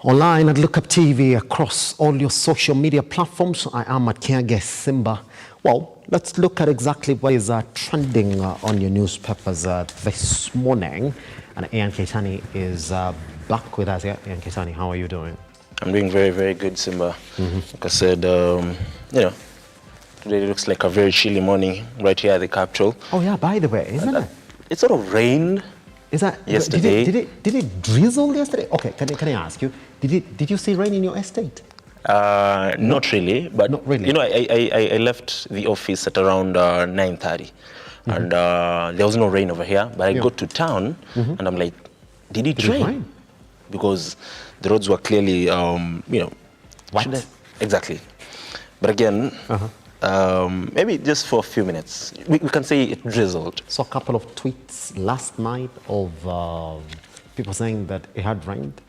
Online at Lookuptv, across all your social media platforms. I am at Kiage Simba. Well, let's look at exactly what is trending on your newspapers this morning. And Ian Keitany is back with us here. Ian Keitany, how are you doing? I'm doing very, very good, Simba. Like I said, today it looks like a very chilly morning right here at the capital. Oh yeah, by the way, isn't it? It sort of rained. Is that yesterday? Did it drizzle yesterday? Okay, can I ask you? Did you see rain in your estate? Not really, but Not really. you know, I left the office at around 9:30, and there was no rain over here. But I got to town, and I'm like, did it rain? Because the roads were clearly, What? Exactly. But again, maybe just for a few minutes, we can say it drizzled. Saw a couple of tweets last night of people saying that it had rained.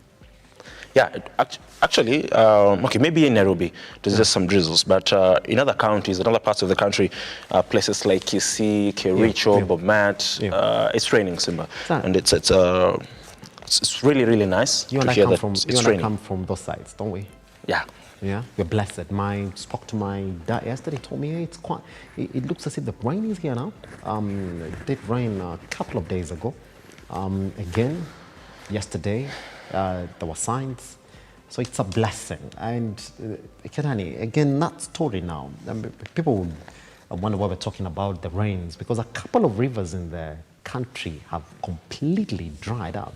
Yeah, actually, okay, maybe in Nairobi, there's just some drizzles, but in other counties, in other parts of the country, places like Kisii, Kericho, Bomet, it's raining, Simba, and it's really, really nice You and to I hear come that from it's raining. come from those sides, don't we? Yeah. Yeah, we're blessed. Spoke to my dad yesterday. He told me, hey, it's quite. It looks as if the rain is here now. It did rain a couple of days ago. Again, yesterday, there were signs. So it's a blessing. And Keitany, again, that story now. People wonder why we're talking about the rains, because a couple of rivers in the country have completely dried up.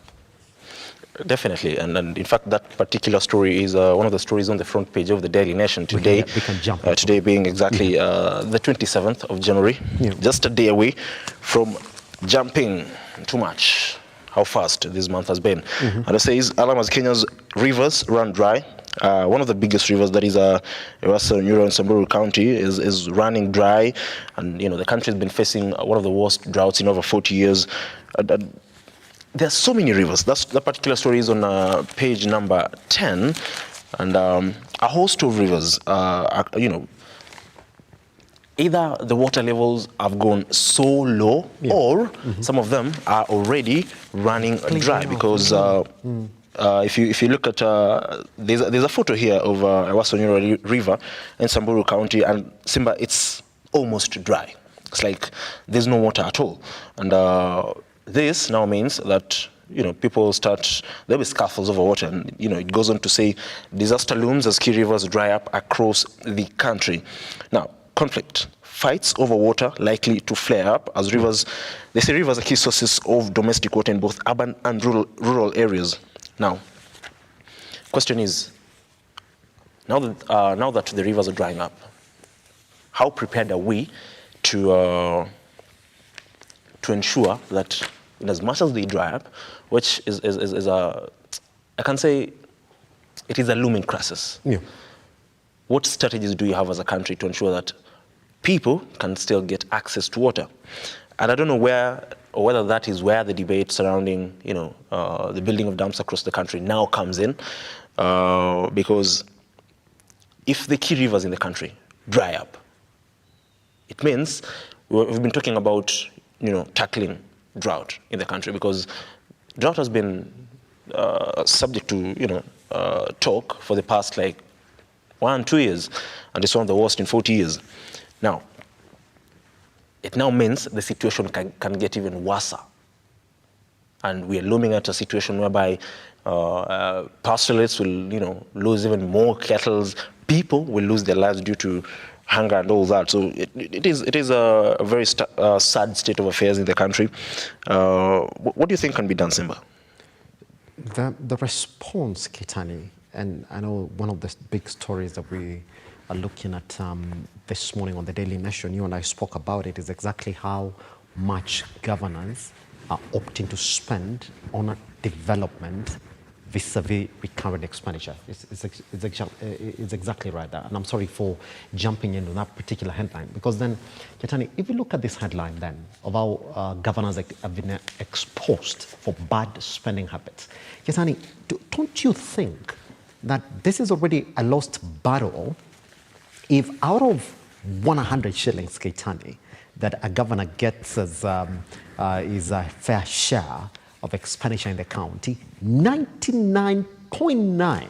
Definitely, and in fact, that particular story is one of the stories on the front page of the Daily Nation today. We can jump today being exactly the 27th of January, just a day away from jumping too much. How fast this month has been. And it says, as Kenya's rivers run dry. One of the biggest rivers, that is Ewasa Nyiro in Samburu County, is running dry, and the country has been facing one of the worst droughts in over 40 years. There are so many rivers. That particular story is on page number 10, and a host of rivers, either the water levels have gone so low, or some of them are already running dry, because if you look at, there's a photo here of Ewasa Nyiro River in Samburu County, and Simba, it's almost dry. It's like there's no water at all. And this now means that people there'll be scuffles over water, and it goes on to say disaster looms as key rivers dry up across the country. Now, conflict, fights over water likely to flare up as rivers. They say rivers are key sources of domestic water in both urban and rural areas. Now, question is, now that the rivers are drying up, how prepared are we to ensure that, in as much as they dry up, which is I can say it is a looming crisis. What strategies do you have as a country to ensure that people can still get access to water? And I don't know whether that is where the debate surrounding the building of dams across the country now comes in, because if the key rivers in the country dry up, it means we've been talking about tackling drought in the country, because drought has been subject to talk for the past 1-2 years, and it's one of the worst in 40 years. Now, it now means the situation can get even worse, and we are looming at a situation whereby pastoralists will lose even more cattle, people will lose their lives due to hunger and all that. So it is a very sad state of affairs in the country. What do you think can be done, Simba? The response, Keitany, and I know one of the big stories that we are looking at this morning on the Daily Nation, you and I spoke about it, is exactly how much governors are opting to spend on development vis-a-vis recurrent expenditure. It's exactly right there. And I'm sorry for jumping into that particular headline, because then, Keitany, if you look at this headline then of how governors have been exposed for bad spending habits, Keitany, don't you think that this is already a lost battle if out of 100 shillings, Keitany, that a governor gets as is a fair share of expenditure in the county, 99 0.9,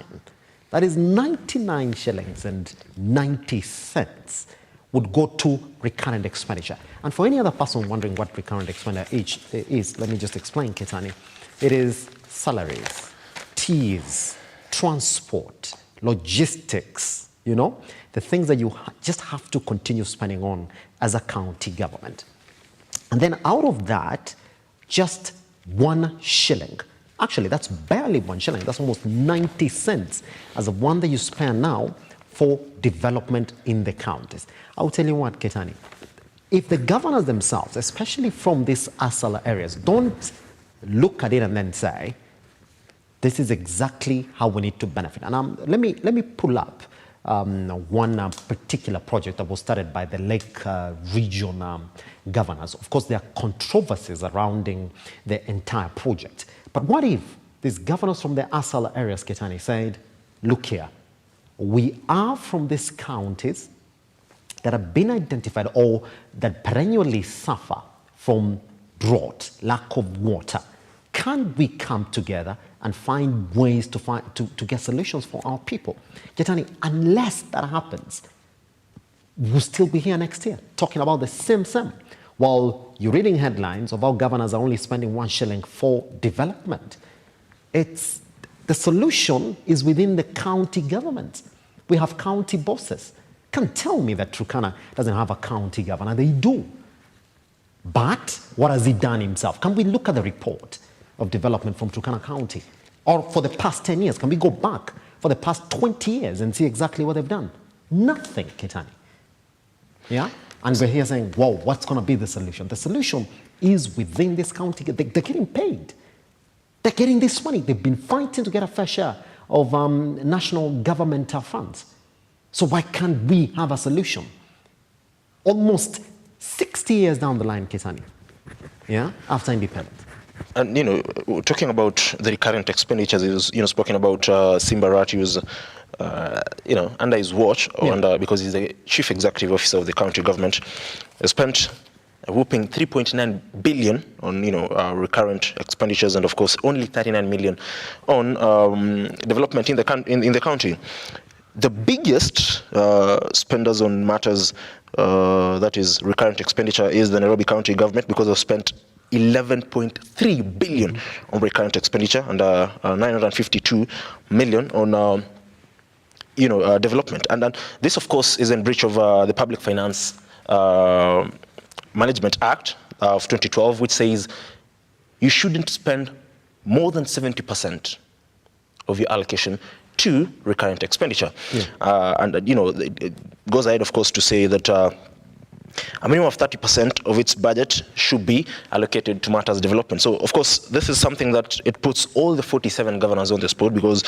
that is 99 shillings and 90 cents, would go to recurrent expenditure. And for any other person wondering what recurrent expenditure is, let me just explain, Keitany. It is salaries, teas, transport, logistics, you know, the things that you just have to continue spending on as a county government. And then out of that, just 1 shilling. Actually, that's barely 1 shilling. That's almost 90 cents as the one that you spend now for development in the counties. I'll tell you what, Keitany, if the governors themselves, especially from these ASAL areas, don't look at it and then say, this is exactly how we need to benefit. And let me pull up one particular project that was started by the Lake region governors. Of course, there are controversies surrounding the entire project. But what if these governors from the ASAL areas, Keitany, said, look here, we are from these counties that have been identified or that perennially suffer from drought, lack of water. Can we come together and find ways to get solutions for our people? Keitany, unless that happens, we'll still be here next year talking about the same. While you're reading headlines of how governors are only spending 1 shilling for development. The solution is within the county government. We have county bosses. Can't tell me that Turkana doesn't have a county governor. They do. But what has he done himself? Can we look at the report of development from Turkana County? Or for the past 10 years, can we go back for the past 20 years and see exactly what they've done? Nothing, Keitany. Yeah? And we're here saying, whoa, what's going to be the solution? The solution is within this county. They're getting paid. They're getting this money. They've been fighting to get a fair share of national governmental funds. So why can't we have a solution? Almost 60 years down the line, Keitany, yeah, after independence. And, you know, talking about the recurrent expenditures, it was, you know, spoken about Simba Kiage, you know, under his watch, or because he's the chief executive officer of the county government, spent a whopping 3.9 billion on, you know, recurrent expenditures, and of course only 39 million on development in the county. The biggest spenders on matters that is recurrent expenditure is the Nairobi County government, because they've spent 11.3 billion on recurrent expenditure and 952 million on you know, development. And this, of course, is in breach of the Public Finance Management Act of 2012, which says you shouldn't spend more than 70% of your allocation to recurrent expenditure. And you know, it goes ahead, of course, to say that a minimum of 30% of its budget should be allocated to matters development. So, of course, this is something that it puts all the 47 governors on the spot, because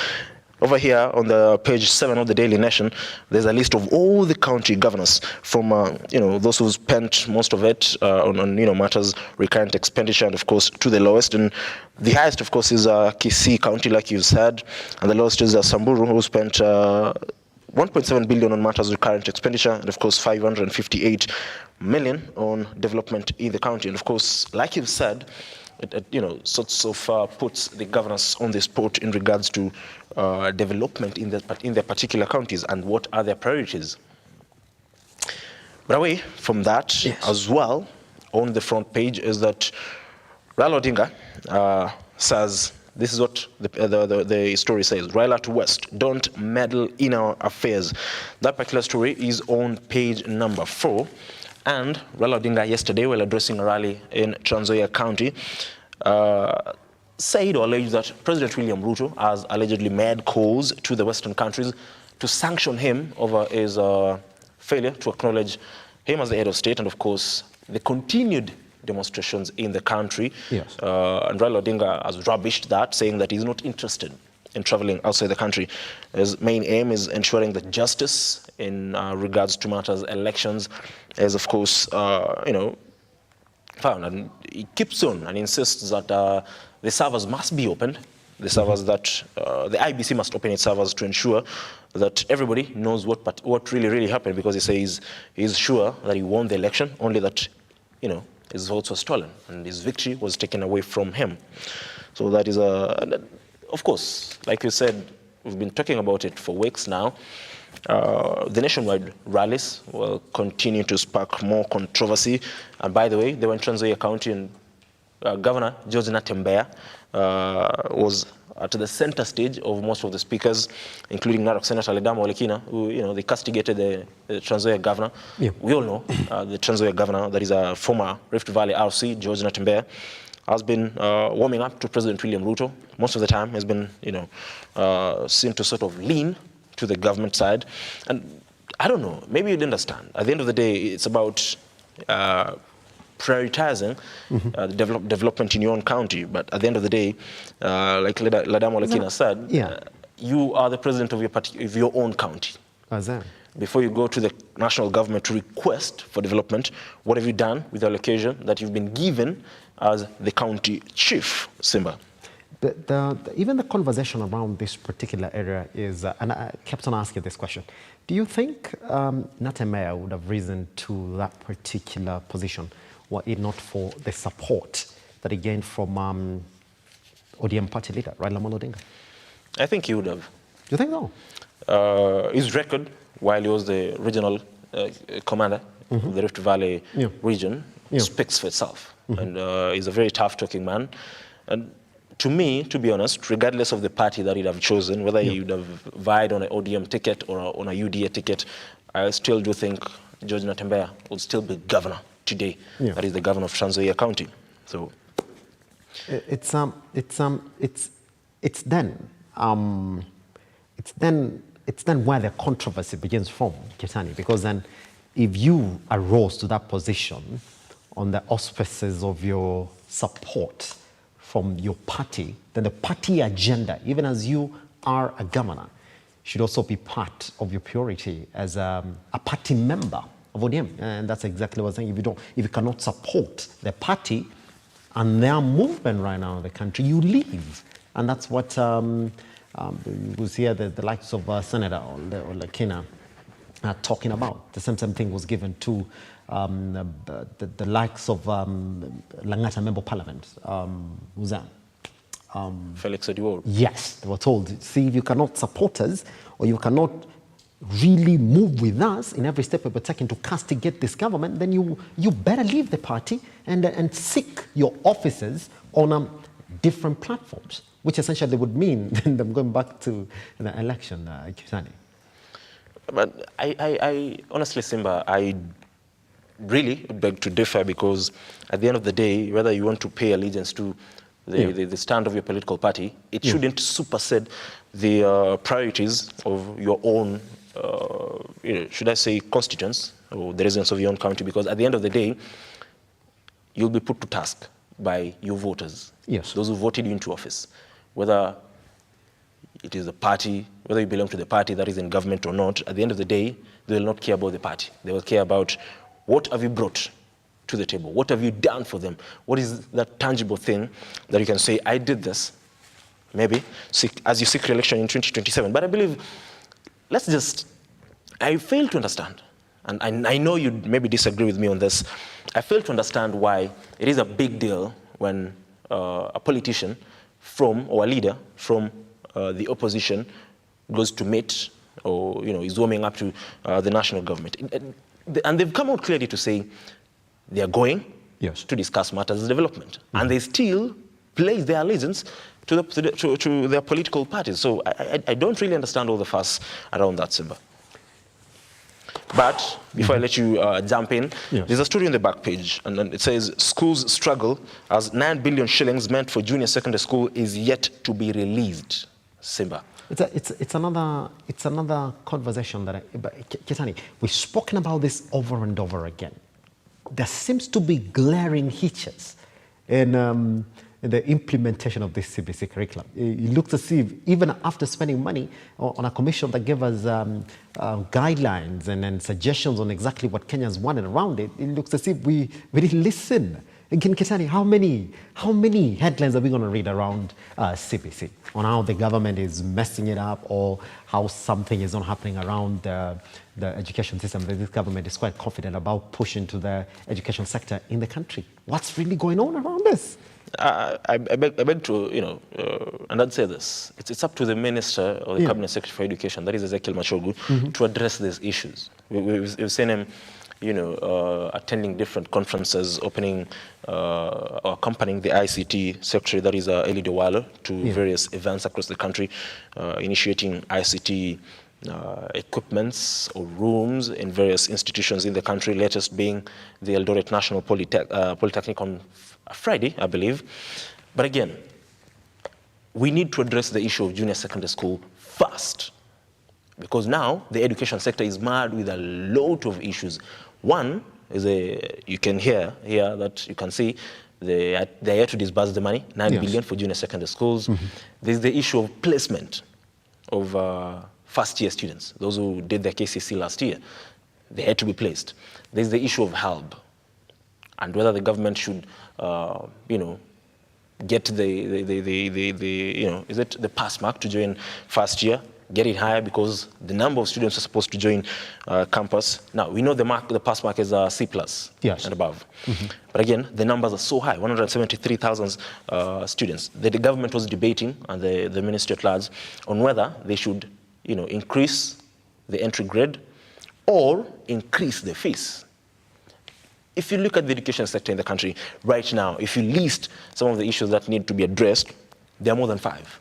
over here on the page 7 of the Daily Nation, there's a list of all the county governors, from you know, those who spent most of it on you know, matters recurrent expenditure, and of course to the lowest. And the highest, of course, is Kisii County, like you said, and the lowest is Samburu, who spent 1.7 billion on matters recurrent expenditure, and of course 558 million on development in the county. And of course, like you've said, it you know, sorts of puts the governors on the spot in regards to development in their particular counties and what are their priorities. But away from that, as well, on the front page is that Raila Odinga says, this is what the story says: Raila to West, don't meddle in our affairs. That particular story is on page number 4. And Raila Odinga yesterday, while addressing a rally in Trans Nzoia County, said or alleged that President William Ruto has allegedly made calls to the Western countries to sanction him over his failure to acknowledge him as the head of state, and of course the continued demonstrations in the country. Yes. And Raila Odinga has rubbished that, saying that he's not interested in traveling outside the country. His main aim is ensuring that justice in regards to matters elections is, of course, you know, found. And he keeps on and insists that the servers must be opened. The servers that the IBC must open its servers to ensure that everybody knows what really happened, because he says he's sure that he won the election, only that, you know, his votes were stolen and his victory was taken away from him. So that is of course, like you said, we've been talking about it for weeks now. The nationwide rallies will continue to spark more controversy. And by the way, they were in Trans Nzoia County, and Governor George Natembeya was at the center stage of most of the speakers, including Narok Senator Ledamo Olekina, who, you know, they castigated the Trans Nzoia governor. Yeah. We all know the Trans Nzoia governor, that is a former Rift Valley RC, George Natembeya, has been warming up to President William Ruto. Most of the time has been, you know, seen to sort of lean to the government side. And I don't know, maybe you'd understand. At the end of the day, it's about prioritizing development in your own county. But at the end of the day, like Ladamo Olekina said, you are the president of your own county. Before you go to the national government to request for development, what have you done with the allocation that you've been given as the county chief, Simba? Even the conversation around this particular area is, and I kept on asking this question, do you think Natembeya would have risen to that particular position were it not for the support that he gained from ODM party leader, Raila Amolo Odinga? I think he would have. Do you think so? His record, while he was the regional commander of the Rift Valley region, speaks for itself. And he's a very tough-talking man. And to me, to be honest, regardless of the party that he'd have chosen, whether he would have vied on an ODM ticket or on a UDA ticket, I still do think George Natembeya would still be governor today. That is the governor of Trans Nzoia County. So it's then where the controversy begins from, Keitany, because then if you arose to that position on the auspices of your support from your party, then the party agenda, even as you are a governor, should also be part of your purity as a party member of ODM. And that's exactly what I'm saying. If you cannot support the party and their movement right now in the country, you leave. And that's what you will see the likes of Senator Olekina talking about. The same thing was given to the likes of Langata Member Parliament, who's that? Felix Ediworo. Yes, they were told, see, if you cannot support us or you cannot really move with us in every step we're taking to castigate this government, then you better leave the party and seek your offices on different platforms, which essentially would mean them going back to the election, Keitany. But I honestly, Simba, I really beg to differ, because at the end of the day, whether you want to pay allegiance to the stand of your political party, it shouldn't supersede the priorities of your own, should I say, constituents or the residents of your own county, because at the end of the day, you'll be put to task by your voters, those who voted you into office, whether it is a party, whether you belong to the party that is in government or not. At the end of the day, they will not care about the party. They will care about what have you brought to the table? What have you done for them? What is that tangible thing that you can say, I did this, maybe, as you seek re-election in 2027. But I believe, I fail to understand, and I know you maybe disagree with me on this, I fail to understand why it is a big deal when a politician or a leader from the opposition goes to meet or is warming up to the national government. And they've come out clearly to say they are going to discuss matters of development. And they still place their allegiance to their political parties. So I don't really understand all the fuss around that, Simba. But before I let you jump in, there's a story on the back page, and then it says, schools struggle as 9 billion shillings meant for junior secondary school is yet to be released. Simba. It's another conversation that Keitany, we've spoken about this over and over again. There seems to be glaring hitches in the implementation of this CBC curriculum. It looks as if even after spending money on a commission that gave us guidelines and suggestions on exactly what Kenyans wanted around it, it looks as if we didn't listen. Again, Keitany, how many headlines are we going to read around CBC on how the government is messing it up or how something is not happening around the education system? This government is quite confident about pushing to the education sector in the country. What's really going on around this? I beg to, and I'd say this. It's up to the Minister or the Cabinet Secretary for Education, that is Ezekiel Machogu, to address these issues. We've seen him, attending different conferences, opening or accompanying the ICT Secretary, that is Eli Dewalo, to various events across the country, initiating ICT equipments or rooms in various institutions in the country, latest being the Eldoret National Polytechnic on Friday, I believe. But again, we need to address the issue of junior secondary school first, because now the education sector is marred with a lot of issues. One is you can hear here that you can see they're yet to disburse the money, 9 billion for junior secondary schools. There's the issue of placement of first-year students, those who did their KCSE last year. They had to be placed. There's the issue of HELB, and whether the government should, get is it the pass mark to join first year, get it higher, because the number of students are supposed to join campus. Now, we know the pass mark is C+ and above. But again, the numbers are so high, 173,000 students. The government was debating, and the ministry at large, on whether they should increase the entry grade or increase the fees. If you look at the education sector in the country right now, if you list some of the issues that need to be addressed, there are more than 5.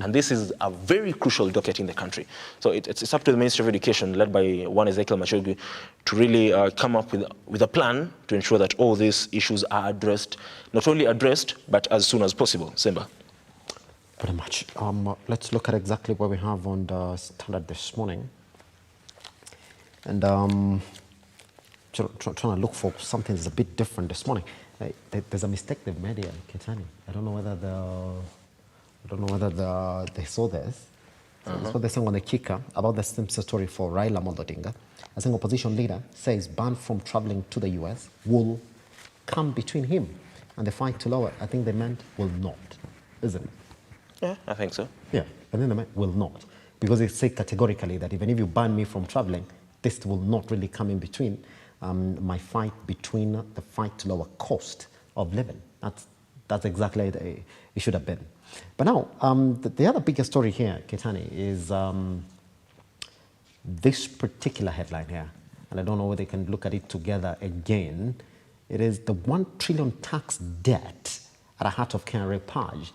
And this is a very crucial docket in the country. So it's up to the Ministry of Education, led by one Ezekiel Machogu, to really come up with a plan to ensure that all these issues are addressed, not only addressed, but as soon as possible. Simba. Very much. Let's look at exactly what we have on the Standard this morning. And trying to look for something that's a bit different this morning. There's a mistake they've made here, Keitany. I don't know whether they saw this. That's what they're saying on the kicker about the Simpson story for Raila Odinga. I think opposition leader says ban from traveling to the US will come between him and the fight to lower. I think they meant will not, isn't it? Yeah, I think so. Yeah, and then they meant will not. Because they say categorically that even if you ban me from traveling, this will not really come in between my fight between the fight to lower cost of living. That's exactly it should have been. But now, the other bigger story here, Keitany, is this particular headline here. And I don't know whether they can look at it together again. It is the 1 trillion tax debt at the heart of KRA purge.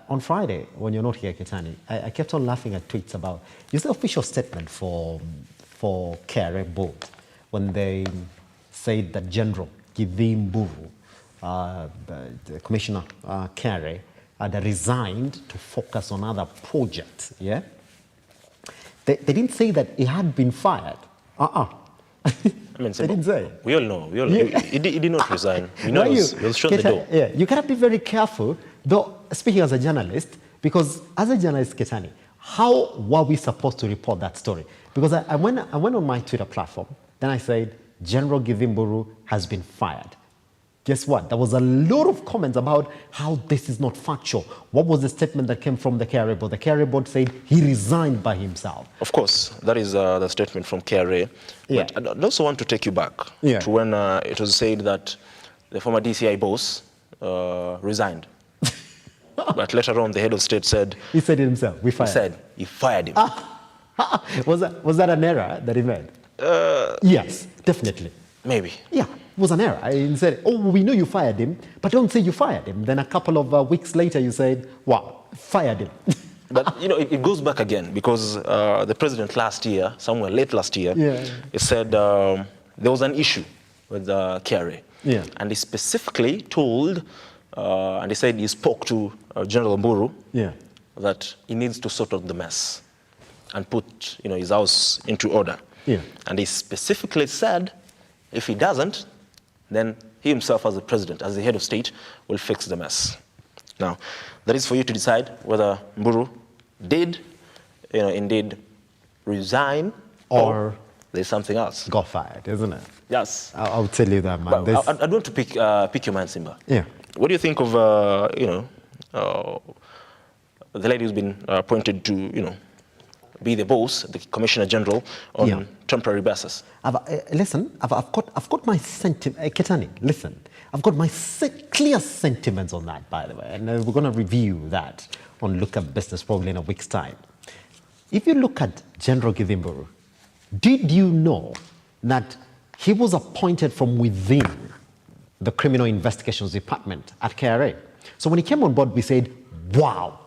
On Friday, when you're not here, Keitany, I kept on laughing at tweets about, use the official statement for KRA board when they said that General Keitany the Commissioner KRA had resigned to focus on other projects, yeah? They didn't say that he had been fired. I mean, they didn't say. We all know. He did not resign. We know he was shut the door. Yeah, you gotta be very careful, though, speaking as a journalist, because as a journalist, Keitany, how were we supposed to report that story? Because I went on my Twitter platform, then I said, General Keitany has been fired. Guess what? There was a lot of comments about how this is not factual. What was the statement that came from the KRA board? The KRA board said he resigned by himself. Of course, that is the statement from KRA. Yeah. But I also want to take you back to when it was said that the former DCI boss resigned. But later on, the head of state said... He said it himself. We fired him. He said he fired him. Was that an error that he made? Yes, definitely. Maybe. Yeah, it was an error. I said, oh, we know you fired him, but don't say you fired him. Then a couple of weeks later, you said, wow, fired him. But, it goes back again, because the president last year, somewhere late last year, he said there was an issue with KRA. Yeah. And he specifically told, and he said he spoke to General Mburu that he needs to sort out the mess and put his house into order. Yeah. And he specifically said, if he doesn't, then he himself as the president, as the head of state, will fix the mess. Now, that is for you to decide whether Mburu did, indeed resign or there's something else. Got fired, isn't it? Yes. I'll tell you that, man. Well, I'd want to pick your mind, Simba. Yeah. What do you think of, the lady who's been appointed to, be the boss, the Commissioner General, on temporary basis. Listen, I've got my sentiment, Keitany, listen, I've got my clear sentiments on that, by the way, and we're going to review that on Look Up Business probably in a week's time. If you look at General Githimburu, did you know that he was appointed from within the Criminal Investigations Department at KRA? So when he came on board, we said, wow,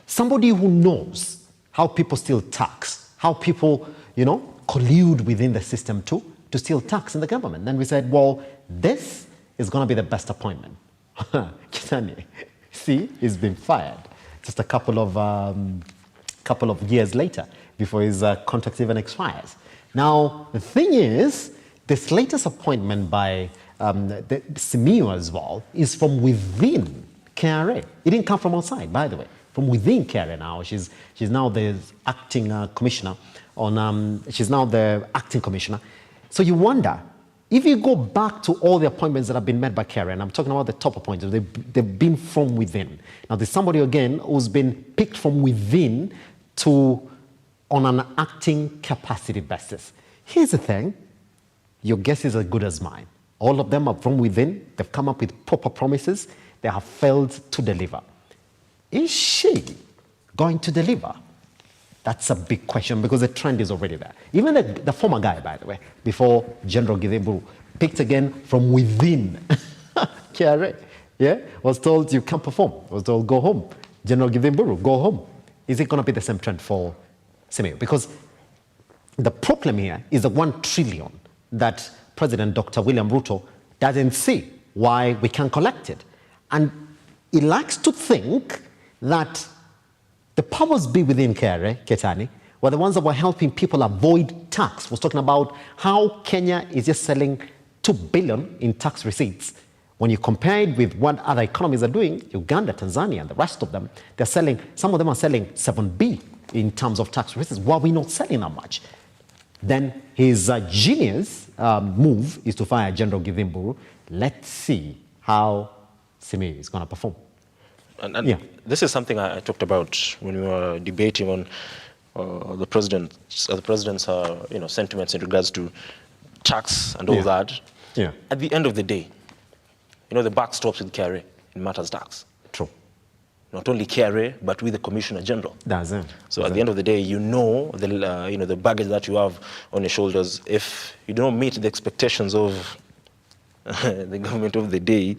somebody who knows how people steal tax, how people, collude within the system to steal tax in the government. Then we said, well, this is going to be the best appointment. Keitany, see, he's been fired just a couple of years later before his contract even expires. Now, the thing is, this latest appointment by the Simiyu as well is from within KRA. It didn't come from outside, by the way. From within KRA now. She's now the acting commissioner she's now the acting commissioner. So you wonder, if you go back to all the appointments that have been made by KRA, and I'm talking about the top appointments, they've been from within. Now there's somebody again who's been picked from within on an acting capacity basis. Here's the thing, your guess is as good as mine. All of them are from within, they've come up with proper promises, they have failed to deliver. Is she going to deliver? That's a big question because the trend is already there. Even the former guy, by the way, before General Githimburu, picked again from within KRA, was told you can't perform, was told go home. General Githimburu, go home. Is it going to be the same trend for Simiyu? Because the problem here is the 1 trillion that President Dr. William Ruto doesn't see why we can't collect it. And he likes to think that the powers be within KRA, Keitany, were the ones that were helping people avoid tax. Was talking about how Kenya is just selling 2 billion in tax receipts. When you compare it with what other economies are doing, Uganda, Tanzania, and the rest of them, some of them are selling 7B in terms of tax receipts. Why are we not selling that much? Then his genius move is to fire General Githimburu. Let's see how Simiyu is going to perform. And this is something I talked about when we were debating on the president's sentiments in regards to tax and all that. Yeah. At the end of the day, the buck stops with KRA in matters tax. True. Not only KRA, but with the Commissioner General. That's it. So at the end of the day, the baggage that you have on your shoulders. If you don't meet the expectations of the government of the day,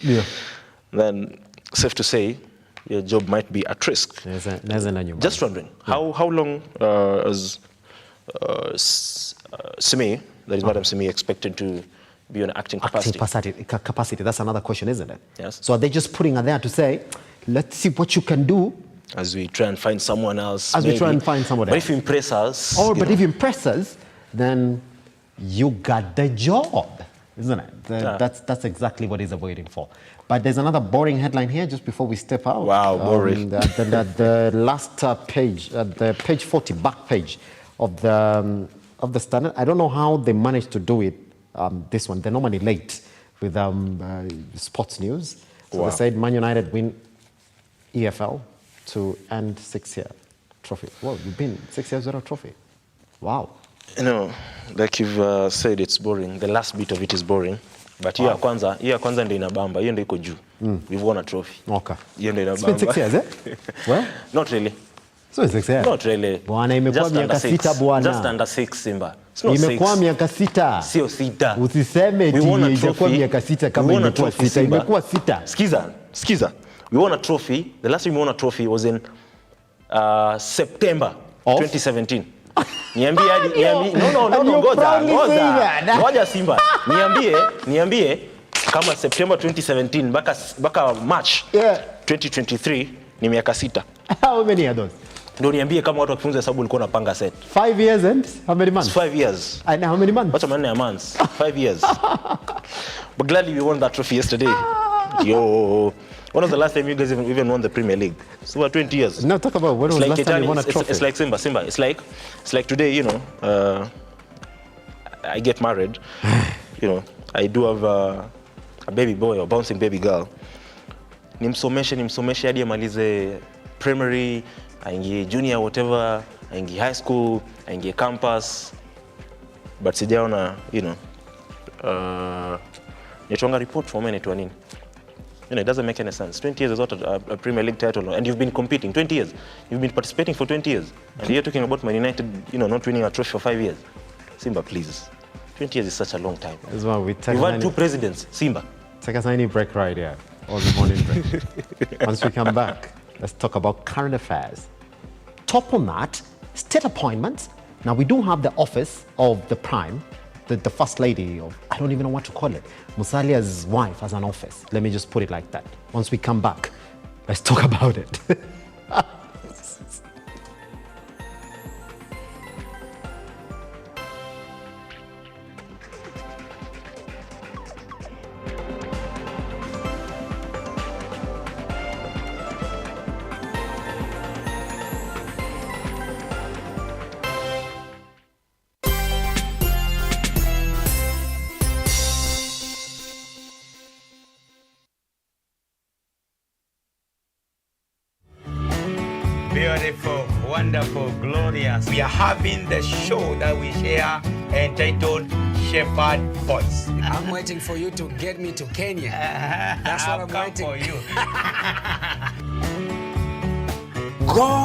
then safe to say, your job might be at risk. Just wondering, how long is Simiyu, that is Madam Simiyu, expected to be on acting capacity? Capacity, that's another question, isn't it? Yes. So are they just putting her there to say, let's see what you can do? As we try and find someone else. But if you impress us. But if you impress us, then you got the job, isn't it? That's exactly what he's waiting for. But there's another boring headline here just before we step out. Wow, boring. The last page, the page 40, back page of the Standard. I don't know how they managed to do it, this one. They're normally late with sports news. So they said Man United win EFL to end 6-year trophy. Well, you've been 6 years without a trophy. Wow. Like you've said, it's boring. The last bit of it is boring. But hiyo ya kwanza ndio inabamba, hiyo ndio iko juu. We've won a trophy. Okay. Hiyo ndio It's inabamba. been 6 years, eh? Well, not really. So it's 6 years. Not really. Bwana, imekuwa miaka 6 bwana. Just under 6, Simba. It's not 6. Imekuwa miaka 6. Sio 6. Usiseme imekuwa miaka 6 kama imekuwa 6. Imekuwa 6. Skiza. We won a trophy. The last time we won a trophy was in September 2017. Niambie hadi ngoja Simba. Niambie kama September 2017 mpaka March 2023 ni miaka 6. How many are those? Ndio niambie kama watu wakifunza hesabu ulikuwa unapanga set. 5 years and how many months? 5 years. And how many months? What's a months? 5 years. But gladly we won that trophy yesterday. Yo. When was the last time you guys even won the Premier League? It's over 20 years. No, talk about when was the last time you won a trophy. It's like Simba. It's like today, I get married. I do have a baby boy or bouncing baby girl. Nimsomeshe hadi amalize primary, aingie junior, whatever, aingie high school, aingie campus, but sijaona, you know, nitonga report for me nini. You know, it doesn't make any sense. 20 years is not a Premier League title, and you've been competing 20 years. You've been participating for 20 years, and you're talking about Man United, you know, not winning a trophy for 5 years. Simba, please. 20 years is such a long time. As well, we You've had 2 presidents, Simba. Take a tiny break right here, or the morning break. Once we come back, let's talk about current affairs. Top on that, state appointments. Now, we do have the office of the Prime, the First Lady of, I don't even know what to call it, Musalia's wife as an office. Let me just put it like that. Once we come back, let's talk about it. Beautiful, wonderful, glorious. We are having the show that we share entitled Shepherd Voice. I'm waiting for you to get me to Kenya. That's what I'm waiting for you. God